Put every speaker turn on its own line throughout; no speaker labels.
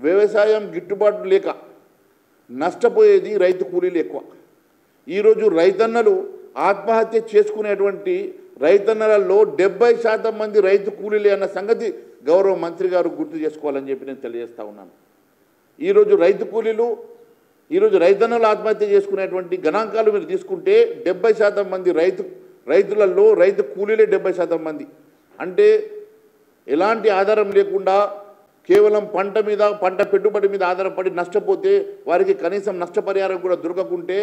వ్యవసాయం గిట్టుబాటు లేక నష్టపోయేది రైతు కూలీలు ఎక్కువ. ఈరోజు రైతన్నలు ఆత్మహత్య చేసుకునేటువంటి రైతన్నలలో 70% మంది రైతు కూలీలే అన్న సంగతి గౌరవ మంత్రి గారు గుర్తు చేసుకోవాలని చెప్పి నేను తెలియజేస్తా ఉన్నాను. ఈరోజు రైతు కూలీలు ఈరోజు రైతన్నలు ఆత్మహత్య చేసుకునేటువంటి గణాంకాలు మీరు తీసుకుంటే 70% మంది రైతులలో రైతు కూలీలే 70% మంది. అంటే ఎలాంటి ఆధారం లేకుండా కేవలం పంట పెట్టుబడి మీద ఆధారపడి నష్టపోతే వారికి కనీసం నష్టపరిహారం కూడా దొరకకుంటే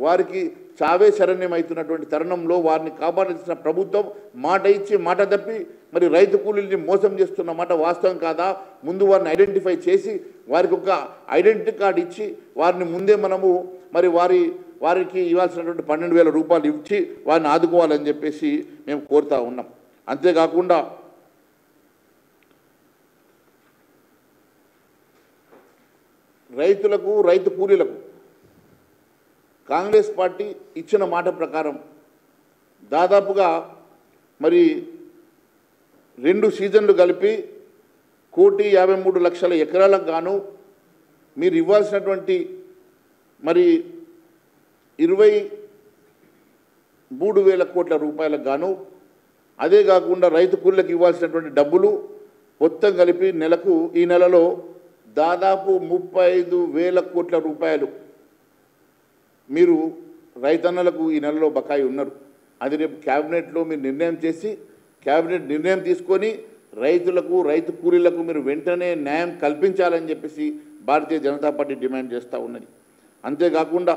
వారికి చావే శరణ్యమవుతున్నటువంటి తరుణంలో వారిని కాపాడాల్సిన ప్రభుత్వం మాట ఇచ్చి మాట తప్పి మరి రైతు కూలీల్ని మోసం చేస్తున్న మాట వాస్తవం కాదా? ముందు వారిని ఐడెంటిఫై చేసి వారికి ఒక ఐడెంటిటీ కార్డు ఇచ్చి వారిని ముందే మనము మరి వారికి ఇవ్వాల్సినటువంటి 12,000 రూపాయలు ఇచ్చి వారిని ఆదుకోవాలని చెప్పేసి మేము కోరుతా ఉన్నాం. అంతేకాకుండా రైతులకు రైతు కూలీలకు కాంగ్రెస్ పార్టీ ఇచ్చిన మాట ప్రకారం దాదాపుగా మరి 2 సీజన్లు కలిపి 1,53,00,000 ఎకరాలకు గాను మీరు ఇవ్వాల్సినటువంటి మరి 23,000 కోట్ల రూపాయలకు గాను అదే కాకుండా రైతు కూలీలకు ఇవ్వాల్సినటువంటి డబ్బులు మొత్తం కలిపి నెలకు ఈ నెలలో దాదాపు 35,000 కోట్ల రూపాయలు మీరు రైతన్నలకు ఈ నెలలో బకాయి ఉన్నారు. అది రేపు క్యాబినెట్లో మీరు నిర్ణయం చేసి క్యాబినెట్ నిర్ణయం తీసుకొని రైతులకు రైతు కూలీలకు మీరు వెంటనే న్యాయం కల్పించాలని చెప్పేసి భారతీయ జనతా పార్టీ డిమాండ్ చేస్తూ ఉన్నది. అంతేకాకుండా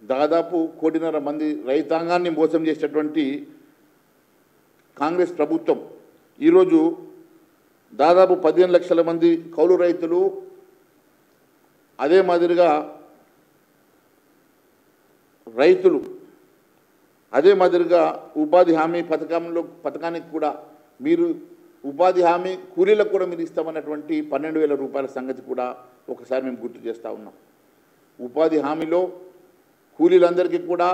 దాదాపు 1.5 కోటి మంది రైతాంగాన్ని మోసం చేసేటువంటి కాంగ్రెస్ ప్రభుత్వం ఈరోజు దాదాపు 15 లక్షల మంది కౌలు రైతులు అదే మాదిరిగా రైతులు అదే మాదిరిగా ఉపాధి హామీ పథకానికి కూడా మీరు ఉపాధి హామీ కూలీలకు కూడా మీరు ఇస్తామన్నటువంటి 12,000 రూపాయల సంగతి కూడా ఒకసారి మేము గుర్తు చేస్తూ ఉన్నాం. ఉపాధి హామీలో కూలీలందరికీ కూడా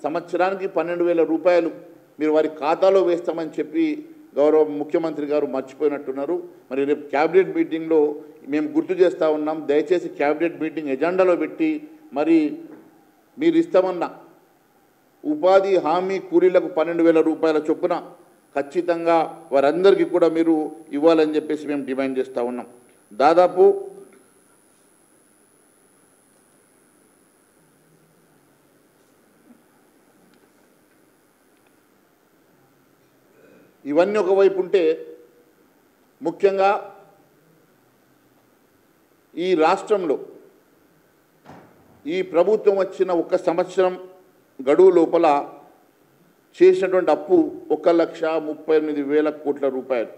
సంవత్సరానికి 12,000 రూపాయలు మీరు వారి ఖాతాలో వేస్తామని చెప్పి గౌరవ ముఖ్యమంత్రి గారు మర్చిపోయినట్టున్నారు. మరి రేపు క్యాబినెట్ మీటింగ్లో మేము గుర్తు చేస్తూ ఉన్నాం. దయచేసి క్యాబినెట్ మీటింగ్ ఎజెండాలో పెట్టి మరి మీరు ఇస్తామన్న ఉపాధి హామీ కూలీలకు 12,000 రూపాయల చొప్పున ఖచ్చితంగా వారందరికీ కూడా మీరు ఇవ్వాలని చెప్పేసి మేము డిమాండ్ చేస్తూ ఉన్నాం. దాదాపు ఇవన్నీ ఒకవైపు ఉంటే ముఖ్యంగా ఈ రాష్ట్రంలో ఈ ప్రభుత్వం వచ్చిన 1 సంవత్సరం గడువు లోపల చేసినటువంటి అప్పు 1,38,000 కోట్ల రూపాయలు.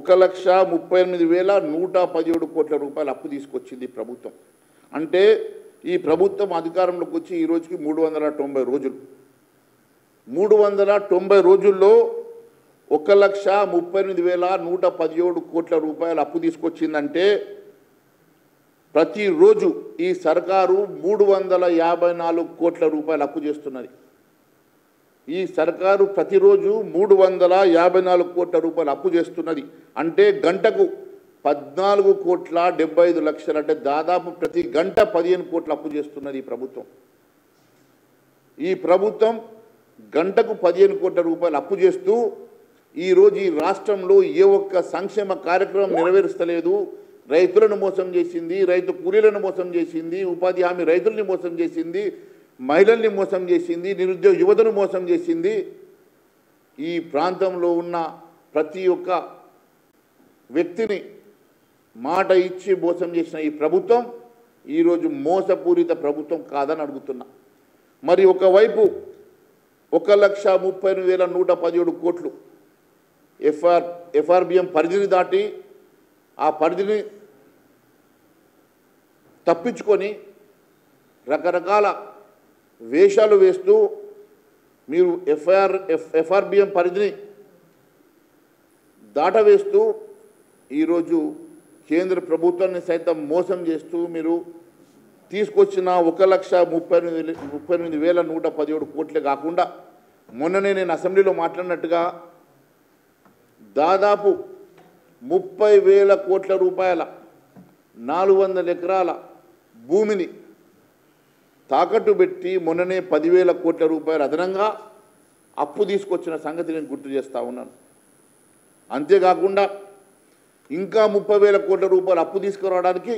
1,38,117 కోట్ల రూపాయలు అప్పు తీసుకొచ్చింది ప్రభుత్వం. అంటే ఈ ప్రభుత్వం అధికారంలోకి వచ్చి ఈ రోజుకి 390 రోజులు. 390 రోజుల్లో 1,38,117 కోట్ల రూపాయలు అప్పు తీసుకొచ్చిందంటే ప్రతిరోజు ఈ సర్కారు 354 కోట్ల రూపాయలు అప్పు చేస్తున్నది. ఈ సర్కారు ప్రతిరోజు 354 కోట్ల రూపాయలు అప్పు చేస్తున్నది. అంటే గంటకు 14,75,00,000 అంటే దాదాపు ప్రతి గంట 15 కోట్ల అప్పు చేస్తున్నది ఈ ప్రభుత్వం. ఈ ప్రభుత్వం గంటకు 15 కోట్ల రూపాయలు అప్పు చేస్తూ ఈరోజు ఈ రాష్ట్రంలో ఏ ఒక్క సంక్షేమ కార్యక్రమం నెరవేరుస్తలేదు. రైతులను మోసం చేసింది, రైతు కూలీలను మోసం చేసింది, ఉపాధి హామీ రైతుల్ని మోసం చేసింది, మహిళల్ని మోసం చేసింది, నిరుద్యోగ యువతను మోసం చేసింది. ఈ ప్రాంతంలో ఉన్న ప్రతి ఒక్క వ్యక్తిని మాట ఇచ్చి మోసం చేసిన ఈ ప్రభుత్వం ఈరోజు మోసపూరిత ప్రభుత్వం కాదని అడుగుతున్నా. మరి ఒకవైపు 1,38,117 కోట్లు ఎఫ్ఆర్బిఎం పరిధిని దాటి ఆ పరిధిని తప్పించుకొని రకరకాల వేషాలు వేస్తూ మీరు ఎఫ్ఆర్బిఎం పరిధిని దాటవేస్తూ ఈరోజు కేంద్ర ప్రభుత్వాన్ని సైతం మోసం చేస్తూ మీరు తీసుకొచ్చిన 1,38,117 కోట్లే కాకుండా మొన్ననే నేను అసెంబ్లీలో మాట్లాడినట్టుగా దాదాపు 30,000 కోట్ల రూపాయల 400 ఎకరాల భూమిని తాకట్టు పెట్టి మొన్ననే 10,000 కోట్ల రూపాయలు అదనంగా అప్పు తీసుకొచ్చిన సంగతి నేను గుర్తు చేస్తూ ఉన్నాను. అంతేకాకుండా ఇంకా 30,000 కోట్ల రూపాయలు అప్పు తీసుకురావడానికి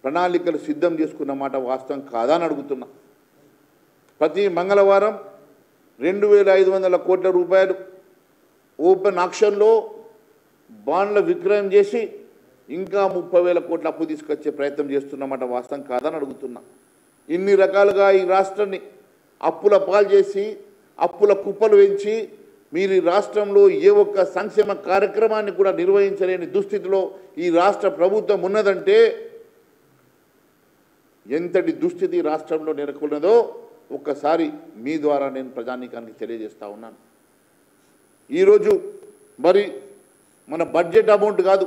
ప్రణాళికలు సిద్ధం చేసుకున్న మాట వాస్తవం కాదా అని అడుగుతున్నా. ప్రతి మంగళవారం 2,500 కోట్ల రూపాయలు ఓపెన్ ఆక్షన్లో బాండ్ల విక్రయం చేసి ఇంకా 30,000 కోట్ల అప్పు తీసుకొచ్చే ప్రయత్నం చేస్తున్నమాట వాస్తవం కాదని అడుగుతున్నా. ఇన్ని రకాలుగా ఈ రాష్ట్రాన్ని అప్పుల పాలు చేసి అప్పుల కుప్పలు పెంచి మీరు ఈ రాష్ట్రంలో ఏ ఒక్క సంక్షేమ కార్యక్రమాన్ని కూడా నిర్వహించలేని దుస్థితిలో ఈ రాష్ట్ర ప్రభుత్వం ఉన్నదంటే ఎంతటి దుస్థితి రాష్ట్రంలో నెలకొన్నదో ఒక్కసారి మీ ద్వారా నేను ప్రజానీకానికి తెలియజేస్తా ఉన్నాను. ఈరోజు మరి మన బడ్జెట్ అమౌంట్ కాదు,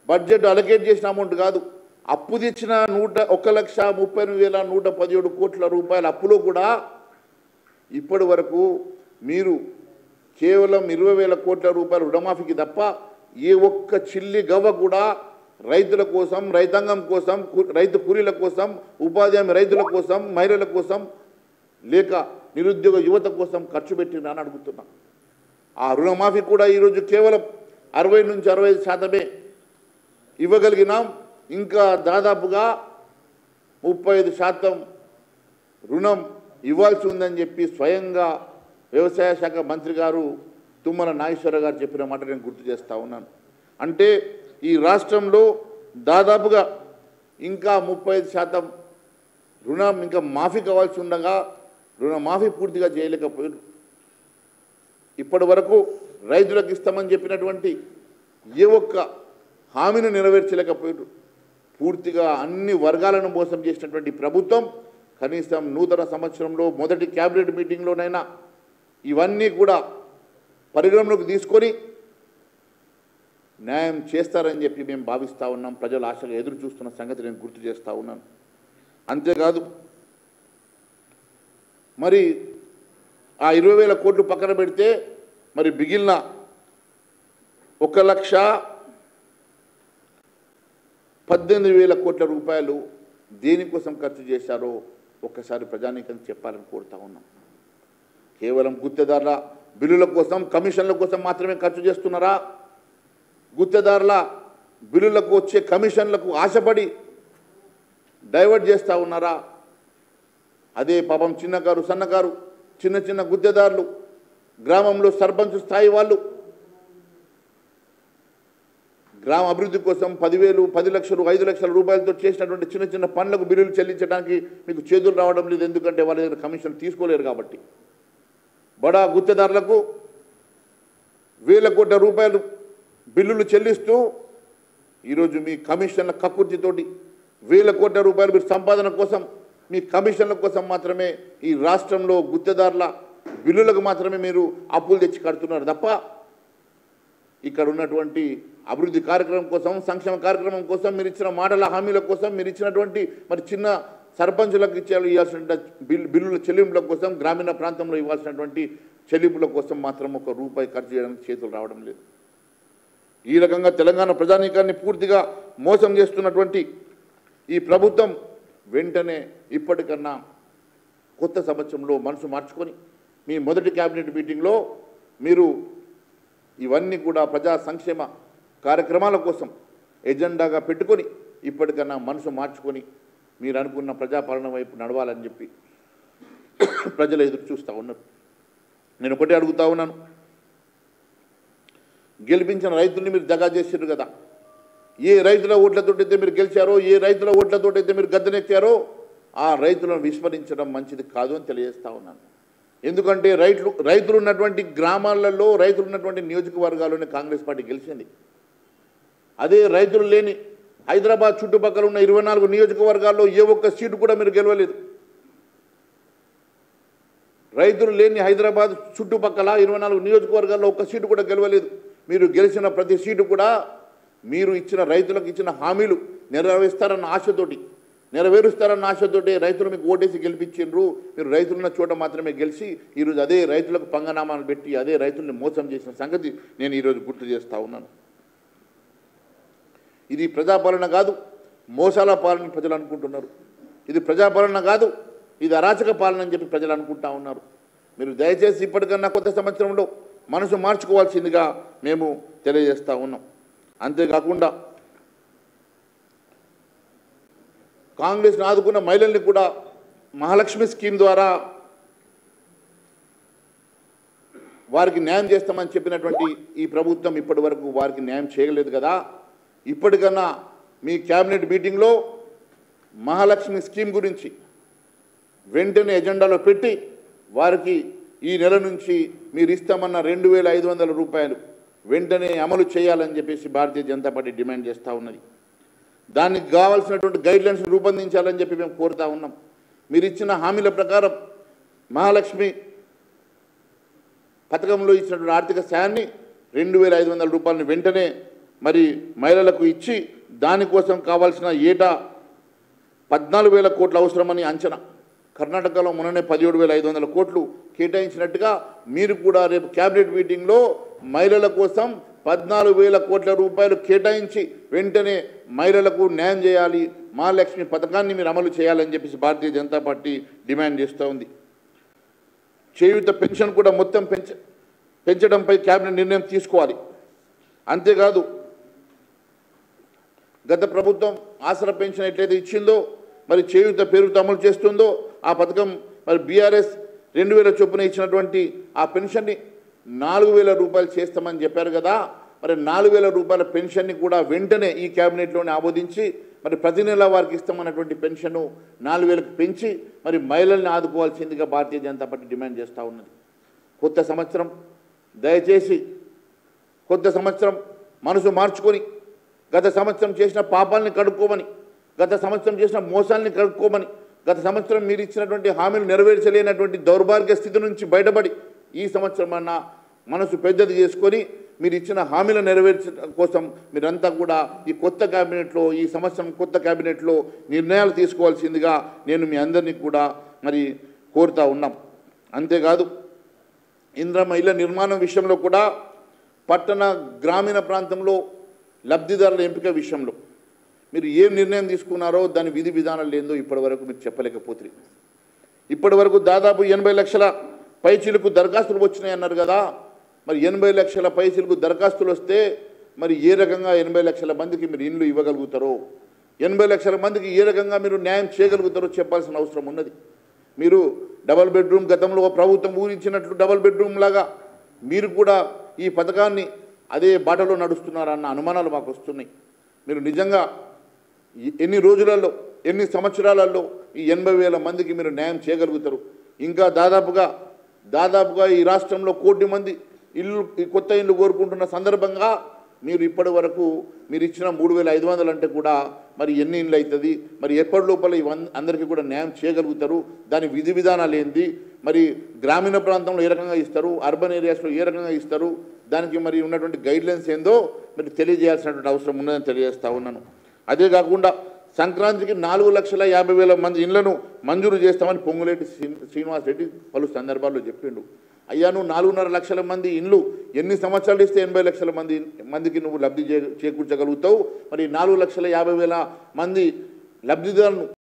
బడ్జెట్ అలొకేట్ చేసిన అమౌంట్ కాదు, అప్పు తెచ్చిన 1,38,117 కోట్ల రూపాయల అప్పులో కూడా ఇప్పటి వరకు మీరు కేవలం 20,000 కోట్ల రూపాయల రుణమాఫీకి తప్ప ఏ ఒక్క చిల్లి గవ్వ కూడా రైతుల కోసం, రైతాంగం కోసం, రైతు కూలీల కోసం, ఉపాధి హామీ రైతుల కోసం, మహిళల కోసం లేక నిరుద్యోగ యువత కోసం ఖర్చు పెట్టినా అని అడుగుతున్నా. ఆ రుణమాఫీ కూడా ఈరోజు కేవలం 60 నుంచి 65% ఇవ్వగలిగినాం. ఇంకా దాదాపుగా 35% రుణం ఇవ్వాల్సి ఉందని చెప్పి స్వయంగా వ్యవసాయ శాఖ మంత్రి గారు తుమ్మల నాగేశ్వరరావు గారు చెప్పిన మాట నేను గుర్తు చేస్తూ ఉన్నాను. అంటే ఈ రాష్ట్రంలో దాదాపుగా ఇంకా 35% రుణం ఇంకా మాఫీ కావాల్సి ఉండగా రుణమాఫీ పూర్తిగా చేయలేకపోయారు. ఇప్పటి వరకు రైతులకు ఇస్తామని చెప్పినటువంటి ఏ ఒక్క హామీని నెరవేర్చలేకపోయారు. పూర్తిగా అన్ని వర్గాలను మోసం చేసినటువంటి ప్రభుత్వం కనీసం నూతన సంవత్సరంలో మొదటి క్యాబినెట్ మీటింగ్లోనైనా ఇవన్నీ కూడా పరిగణలోకి తీసుకొని న్యాయం చేస్తారని చెప్పి మేము భావిస్తూ ఉన్నాం. ప్రజలు ఆశగా ఎదురు చూస్తున్న సంగతి నేను గుర్తు చేస్తూ ఉన్నాను. అంతేకాదు మరి ఆ 20,000 కోట్లు పక్కన పెడితే మరి మిగిలిన 1,18,000 కోట్ల రూపాయలు దేనికోసం ఖర్చు చేశారో ఒక్కసారి ప్రజానీకం చెప్పాలని కోరుతా ఉన్నాం. కేవలం గుత్తేదారుల బిల్లుల కోసం, కమిషన్ల కోసం మాత్రమే ఖర్చు చేస్తున్నారా? గుత్తేదారుల బిల్లులకు వచ్చే కమిషన్లకు ఆశపడి డైవర్ట్ చేస్తూ ఉన్నారా? అదే పాపం చిన్నకారు, సన్నకారు, చిన్న చిన్న గుత్తేదారులు, గ్రామంలో సర్పంచ్ స్థాయి వాళ్ళు గ్రామ అభివృద్ధి కోసం 10,000, 10 లక్షలు, 5 లక్షల రూపాయలతో చేసినటువంటి చిన్న చిన్న పనులకు బిల్లులు చెల్లించడానికి మీకు చేతులు రావడం లేదు. ఎందుకంటే వాళ్ళ దగ్గర కమిషన్ తీసుకోలేరు కాబట్టి. బడా గుత్తేదారులకు 1,000 కోట్ల రూపాయలు బిల్లులు చెల్లిస్తూ ఈరోజు మీ కమిషన్ల కక్కుర్తితోటి 1,000 కోట్ల రూపాయలు మీరు సంపాదన కోసం, మీ కమిషన్ల కోసం మాత్రమే ఈ రాష్ట్రంలో గుత్తేదారుల బిల్లులకు మాత్రమే మీరు అప్పులు తెచ్చి కడుతున్నారు తప్ప ఇక్కడ ఉన్నటువంటి అభివృద్ధి కార్యక్రమం కోసం, సంక్షేమ కార్యక్రమం కోసం, మీరు ఇచ్చిన మాటల హామీల కోసం, మీరు ఇచ్చినటువంటి మరి చిన్న సర్పంచులకు ఇవ్వాల్సిన బిల్లుల చెల్లింపుల కోసం, గ్రామీణ ప్రాంతంలో ఇవ్వాల్సినటువంటి చెల్లింపుల కోసం మాత్రం ₹1 ఖర్చు చేయడానికి చేతులు రావడం లేదు. ఈ రకంగా తెలంగాణ ప్రజానీకాన్ని పూర్తిగా మోసం చేస్తున్నటువంటి ఈ ప్రభుత్వం వెంటనే ఇప్పటికన్నా కొత్త సంవత్సరంలో మనసు మార్చుకొని మీ మొదటి క్యాబినెట్ మీటింగ్లో మీరు ఇవన్నీ కూడా ప్రజా సంక్షేమ కార్యక్రమాల కోసం ఎజెండాగా పెట్టుకొని ఇప్పటికన్నా మనసు మార్చుకొని మీరు అనుకున్న ప్రజాపాలన వైపు నడవాలని చెప్పి ప్రజలు ఎదురు చూస్తూ ఉన్నారు. నేను ఒకటే అడుగుతా ఉన్నాను, గెలిపించిన రైతుల్ని మీరు దగా చేశారు కదా. ఏ రైతుల ఓట్లతోటైతే మీరు గెలిచారో, ఏ రైతుల ఓట్లతోటైతే మీరు గద్దెనెక్కారో ఆ రైతులను విస్మరించడం మంచిది కాదు అని తెలియజేస్తూ ఉన్నాను. ఎందుకంటే రైతులు ఉన్నటువంటి గ్రామాలలో, రైతులు ఉన్నటువంటి నియోజకవర్గాల్లోనే కాంగ్రెస్ పార్టీ గెలిచింది. అదే రైతులు లేని హైదరాబాద్ చుట్టుపక్కల ఉన్న 24 నియోజకవర్గాల్లో ఏ ఒక్క సీటు కూడా మీరు గెలవలేదు. రైతులు లేని హైదరాబాద్ చుట్టుపక్కల 24 నియోజకవర్గాల్లో ఒక్క సీటు కూడా గెలవలేదు. మీరు గెలిచిన ప్రతి సీటు కూడా మీరు ఇచ్చిన రైతులకు ఇచ్చిన హామీలు నెరవేరుస్తారన్న ఆశతోటి, నెరవేరుస్తారన్న ఆశతోటి రైతులు మీకు ఓటేసి గెలిపించిండ్రు. మీరు రైతులున్న చోట మాత్రమే గెలిచి ఈరోజు అదే రైతులకు పంగనామాలు పెట్టి అదే రైతుల్ని మోసం చేసిన సంగతి నేను ఈరోజు గుర్తు చేస్తూ ఉన్నాను. ఇది ప్రజాపాలన కాదు, మోసాల పాలన ప్రజలు అనుకుంటున్నారు. ఇది ప్రజాపాలన కాదు, ఇది అరాచక పాలన అని చెప్పి ప్రజలు అనుకుంటా ఉన్నారు. మీరు దయచేసి ఇప్పటికన్నా కొత్త సంవత్సరంలో మనసు మార్చుకోవాల్సిందిగా మేము తెలియజేస్తూ ఉన్నాం. అంతేకాకుండా కాంగ్రెస్ను ఆదుకున్న మహిళల్ని కూడా మహాలక్ష్మి స్కీమ్ ద్వారా వారికి న్యాయం చేస్తామని చెప్పినటువంటి ఈ ప్రభుత్వం ఇప్పటి వరకు వారికి న్యాయం చేయలేదు కదా. ఇప్పటికన్నా మీ క్యాబినెట్ మీటింగ్లో మహాలక్ష్మి స్కీమ్ గురించి వెంటనే ఎజెండాలో పెట్టి వారికి ఈ నెల నుంచి మీరు ఇస్తామన్న 2,500 రూపాయలు వెంటనే అమలు చేయాలని చెప్పేసి భారతీయ జనతా పార్టీ డిమాండ్ చేస్తూ ఉన్నది. దానికి కావాల్సినటువంటి గైడ్లైన్స్ రూపొందించాలని చెప్పి మేము కోరుతా ఉన్నాం. మీరు ఇచ్చిన హామీల ప్రకారం మహాలక్ష్మి పథకంలో ఇచ్చినటువంటి ఆర్థిక సాయాన్ని 2,500 రూపాయలను వెంటనే మరి మహిళలకు ఇచ్చి దానికోసం కావాల్సిన ఏటా 14,000 కోట్లు అవసరమని అంచనా. కర్ణాటకలో మొన్ననే 17,500 కోట్లు కేటాయించినట్టుగా మీరు కూడా రేపు క్యాబినెట్ మీటింగ్లో మహిళల కోసం 14,000 కోట్ల రూపాయలు కేటాయించి వెంటనే మహిళలకు న్యాయం చేయాలి, మహాలక్ష్మి పథకాన్ని మీరు అమలు చేయాలని చెప్పేసి భారతీయ జనతా పార్టీ డిమాండ్ చేస్తూ ఉంది. చేయూత పెన్షన్ కూడా మొత్తం పెంచడంపై క్యాబినెట్ నిర్ణయం తీసుకోవాలి. అంతేకాదు గత ప్రభుత్వం ఆసరా పెన్షన్ ఎట్లయితే ఇచ్చిందో మరి చేయూత పేరుతో అమలు చేస్తుందో ఆ పథకం మరి బీఆర్ఎస్ 2,000 చొప్పున ఇచ్చినటువంటి ఆ పెన్షన్ని 4,000 రూపాయలు చేస్తామని చెప్పారు కదా. మరి 4,000 రూపాయల పెన్షన్ని కూడా వెంటనే ఈ క్యాబినెట్లోనే ఆమోదించి మరి ప్రతి నెల వారికి ఇస్తామన్నటువంటి పెన్షన్ను 4,000కు పెంచి మరి మహిళల్ని ఆదుకోవాల్సిందిగా భారతీయ జనతా పార్టీ డిమాండ్ చేస్తూ ఉన్నది. కొత్త సంవత్సరం దయచేసి కొత్త సంవత్సరం మనసు మార్చుకొని గత సంవత్సరం చేసిన పాపాలని కడుక్కోమని, గత సంవత్సరం చేసిన మోసాలని కడుక్కోమని, గత సంవత్సరం మీరు ఇచ్చినటువంటి హామీలు నెరవేర్చలేనటువంటి దౌర్భాగ్య స్థితి నుంచి బయటపడి ఈ సంవత్సరం అన్న మనసు పెద్దది చేసుకొని మీరు ఇచ్చిన హామీల నెరవేర్చడం కోసం మీరంతా కూడా ఈ కొత్త క్యాబినెట్లో ఈ సంవత్సరం కొత్త క్యాబినెట్లో నిర్ణయాలు తీసుకోవాల్సిందిగా నేను మీ అందరినీ కూడా మరి కోరుతా ఉన్నాం. అంతేకాదు ఇందిరమ్మ ఇళ్ల నిర్మాణం విషయంలో కూడా పట్టణ గ్రామీణ ప్రాంతంలో లబ్ధిదారుల ఎంపిక విషయంలో మీరు ఏం నిర్ణయం తీసుకున్నారో దాని విధి విధానాలు ఏందో ఇప్పటివరకు మీరు చెప్పలేకపోతుంది. ఇప్పటివరకు దాదాపు 80 లక్షల పైచిలుకు దరఖాస్తులు వచ్చినాయన్నారు కదా. మరి 80 లక్షల పైచిలుకు దరఖాస్తులు వస్తే మరి ఏ రకంగా 80 లక్షల మందికి మీరు ఇండ్లు ఇవ్వగలుగుతారో, 80 లక్షల మందికి ఏ రకంగా మీరు న్యాయం చేయగలుగుతారో చెప్పాల్సిన అవసరం ఉన్నది. మీరు డబల్ బెడ్రూమ్ గతంలో ప్రభుత్వం ఊరించినట్లు డబల్ బెడ్రూమ్ లాగా మీరు కూడా ఈ పథకాన్ని అదే బాటలో నడుస్తున్నారన్న అనుమానాలు మాకు వస్తున్నాయి. మీరు నిజంగా ఎన్ని రోజులలో ఎన్ని సంవత్సరాలలో ఈ 80,000 మందికి మీరు న్యాయం చేయగలుగుతారు? ఇంకా దాదాపుగా ఈ రాష్ట్రంలో 1 కోటి మంది కొత్త ఇల్లు కోరుకుంటున్న సందర్భంగా మీరు ఇప్పటి వరకు మీరు ఇచ్చిన 3,500 అంటే కూడా మరి ఎన్ని ఇండ్లు అవుతుంది? మరి ఎప్పటి లోపల అందరికీ కూడా న్యాయం చేయగలుగుతారు? దాని విధి విధానాలు ఏంది? మరి గ్రామీణ ప్రాంతంలో ఏ రకంగా ఇస్తారు, అర్బన్ ఏరియాస్లో ఏ రకంగా ఇస్తారు, దానికి మరి ఉన్నటువంటి గైడ్లైన్స్ ఏందో మీరు తెలియజేయాల్సినటువంటి అవసరం ఉన్నదని తెలియజేస్తూ ఉన్నాను. అదే కాకుండా సంక్రాంతికి 4,50,000 మంది ఇళ్లను మంజూరు చేస్తామని పొంగులేటి శ్రీనివాస్ రెడ్డి పలు సందర్భాల్లో చెప్పిండు. అయ్యా నువ్వు 4.5 లక్షల మంది ఇండ్లు ఎన్ని సంవత్సరాలు ఇస్తే 80 లక్షల మందికి నువ్వు లబ్ధి చేకూర్చగలుగుతావు? మరి 4,50,000 మంది లబ్ధిదారులను